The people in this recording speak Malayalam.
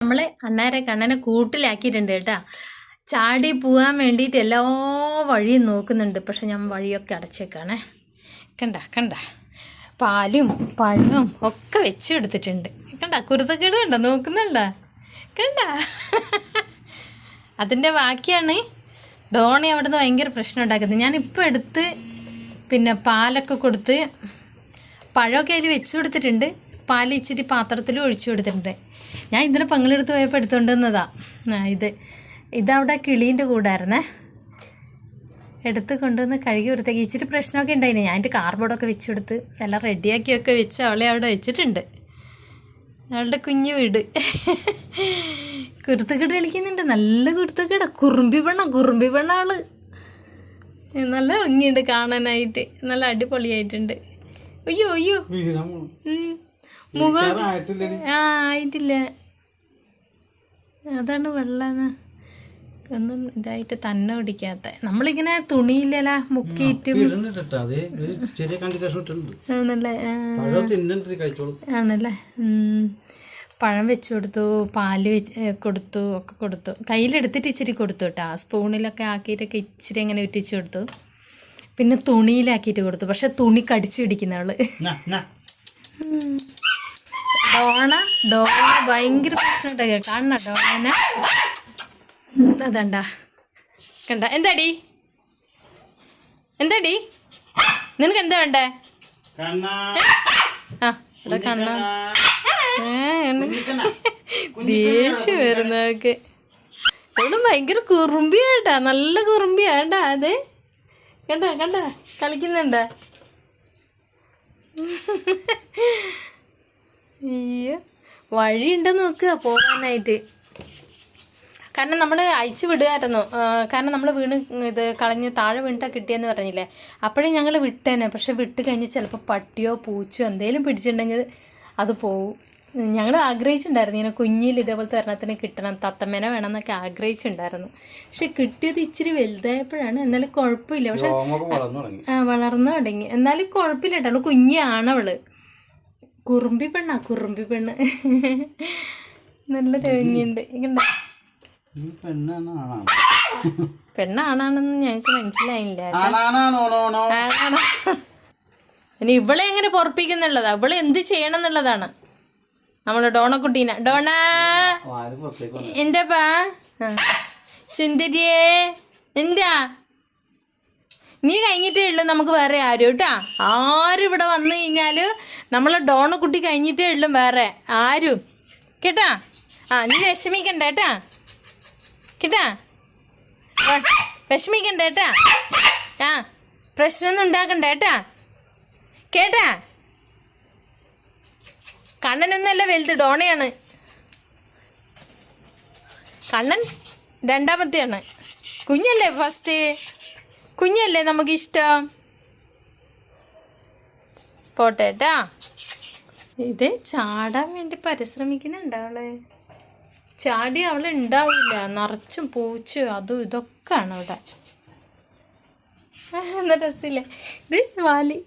നമ്മള് കണ്ണനെ കൂട്ടിലാക്കിയിട്ടുണ്ട് കേട്ടാ. ചാടി പോകാൻ വേണ്ടിയിട്ട് എല്ലാ വഴിയും നോക്കുന്നുണ്ട്. പക്ഷെ ഞാൻ വഴിയൊക്കെ അടച്ചേക്കാണേ. കണ്ട പാലും പഴവും ഒക്കെ വെച്ച് എടുത്തിട്ടുണ്ട്. കുരുത്തക്കേട് കണ്ട നോക്കുന്നുണ്ട. കണ്ട അതിൻ്റെ ബാക്കിയാണ് ഡോണി അവിടുന്ന് ഭയങ്കര പ്രശ്നം ഉണ്ടാക്കുന്നത്. ഞാനിപ്പോൾ എടുത്ത് പിന്നെ പാലൊക്കെ കൊടുത്ത് പഴമൊക്കെ അതിൽ വെച്ച് കൊടുത്തിട്ടുണ്ട്. പാൽ ഇച്ചിരി പാത്രത്തിൽ ഒഴിച്ചു കൊടുത്തിട്ടുണ്ട്. ഞാൻ ഇന്നലെ പങ്ങളെടുത്ത് പോയപ്പോൾ എടുത്തുകൊണ്ട് വന്നതാ. ഇതവിടെ കിളീൻ്റെ കൂടായിരുന്നേ. എടുത്ത് കൊണ്ടുവന്ന് കഴുകി വൃത്തിയാക്കി. ഇച്ചിരി പ്രശ്നമൊക്കെ ഉണ്ടായിന്. ഞാൻ എൻ്റെ കാർബോർഡൊക്കെ വെച്ച് കൊടുത്ത് എല്ലാം റെഡിയാക്കിയൊക്കെ വെച്ച് അവളെ അവിടെ വെച്ചിട്ടുണ്ട്. അവളുടെ കുഞ്ഞു വീട്. കുരുത്തക്കേട് കളിക്കുന്നുണ്ട്. നല്ല കുരുത്തക്കേട. കുറുമ്പി പെണ്ണ അവള്. നല്ല ഭംഗിയുണ്ട് കാണാനായിട്ട്. നല്ല അടിപൊളിയായിട്ടുണ്ട്. അയ്യോ മുഖം ആയിട്ടില്ല. അതാണ് വെള്ളം ഒന്നും ഇതായിട്ട് തന്നെ പിടിക്കാത്ത. നമ്മളിങ്ങനെ തുണിയില്ല മുക്കിയിട്ടും ആണല്ലേ. പഴം വെച്ച് കൊടുത്തു, പാല് കൊടുത്തു, ഒക്കെ കൊടുത്തു. കയ്യിലെടുത്തിട്ട് ഇച്ചിരി കൊടുത്തു കേട്ടോ. സ്പൂണിലൊക്കെ ആക്കിയിട്ടൊക്കെ ഇച്ചിരി അങ്ങനെ ഉറ്റിച്ച് കൊടുത്തു. പിന്നെ തുണിയിലാക്കിയിട്ട് കൊടുത്തു. പക്ഷെ തുണി കടിച്ചു പിടിക്കുന്നവള്. ഡോണ ഭയങ്കര പ്രശ്നം ഉണ്ടാക്കുക. കാണണ ഡോണനെ അതണ്ടാ. കണ്ട എന്താടി നിനക്ക് എന്താ വേണ്ടേ? കണ്ണ ദേഷ്യം വരുന്നതൊക്കെ. ഇവിടെ ഭയങ്കര കുറുമ്പിയാട്ടാ. നല്ല കുറുമ്പിയാണ്ടാ. അതെ കണ്ട കളിക്കുന്നുണ്ട. അയ്യോ വഴിയുണ്ടെന്ന് നോക്കുക പോകാനായിട്ട്. കാരണം നമ്മൾ അയച്ചു വിടുമായിരുന്നു. കാരണം നമ്മൾ ഇത് കളഞ്ഞ് താഴെ വീണിട്ടാണ് കിട്ടിയെന്ന് പറഞ്ഞില്ലേ. അപ്പോഴും ഞങ്ങൾ വിട്ടേനെ. പക്ഷെ വിട്ട് കഴിഞ്ഞ് ചിലപ്പോൾ പട്ടിയോ പൂച്ചയോ എന്തെങ്കിലും പിടിച്ചിട്ടുണ്ടെങ്കിൽ അത് പോവും. ഞങ്ങൾ ആഗ്രഹിച്ചിട്ടുണ്ടായിരുന്നു ഇങ്ങനെ കുഞ്ഞിൽ ഇതേപോലത്തെ ഒരെണ്ണത്തിന് കിട്ടണം, തത്തമ്മേനെ വേണം എന്നൊക്കെ ആഗ്രഹിച്ചിട്ടുണ്ടായിരുന്നു. പക്ഷെ കിട്ടിയത് ഇച്ചിരി വലുതായപ്പോഴാണ്. എന്നാലും കുഴപ്പമില്ല. പക്ഷെ വളർന്നു തുടങ്ങി. എന്നാലും കുഴപ്പമില്ല കേട്ടോ. അവള് കുഞ്ഞാണവള്. കുറുമ്പി പെണ്ണ്. നല്ല ഭംഗിയുണ്ട്. പെണ്ണാണെന്ന് ഞങ്ങക്ക് മനസ്സിലായില്ല. ഇനി ഇവളെ എങ്ങനെ പൊറപ്പിക്കുന്നുള്ളതാ. ഇവളെ എന്ത് ചെയ്യണം എന്നുള്ളതാണ് നമ്മളെ ഡോണക്കുട്ടീന. ഡോണ എന്താപ്പാ സുന്ദരിയേ എന്താ? നീ കഴിഞ്ഞിട്ടേ ഉള്ളു. നമുക്ക് വേറെ ആരും കേട്ടാ. ആരും ഇവിടെ വന്നു കഴിഞ്ഞാല് നമ്മളെ ഡോണക്കുട്ടി കഴിഞ്ഞിട്ടേ ഉള്ളു വേറെ ആരും കേട്ടാ. നീ വിഷമിക്കണ്ട കേട്ടാ. വിഷമിക്കണ്ട കേട്ടാ. പ്രശ്നമൊന്നും ഉണ്ടാക്കണ്ട കേട്ടാ. കണ്ണനൊന്നല്ല വലുത്, ഡോണയാണ്. കണ്ണൻ രണ്ടാമത്തെയാണ്. കുഞ്ഞല്ലേ ഫസ്റ്റ്. കുഞ്ഞല്ലേ നമുക്കിഷ്ടം. പോട്ടേട്ടാ. ഇത് ചാടാൻ വേണ്ടി പരിശ്രമിക്കുന്നുണ്ട് അവള്. ചാടി അവള് ഉണ്ടാവില്ല. നിറച്ചും പൂച്ചും അതും ഇതൊക്കെ ആണ് അവിടെ. എന്താ രസമില്ലേ ഇത് വാലി.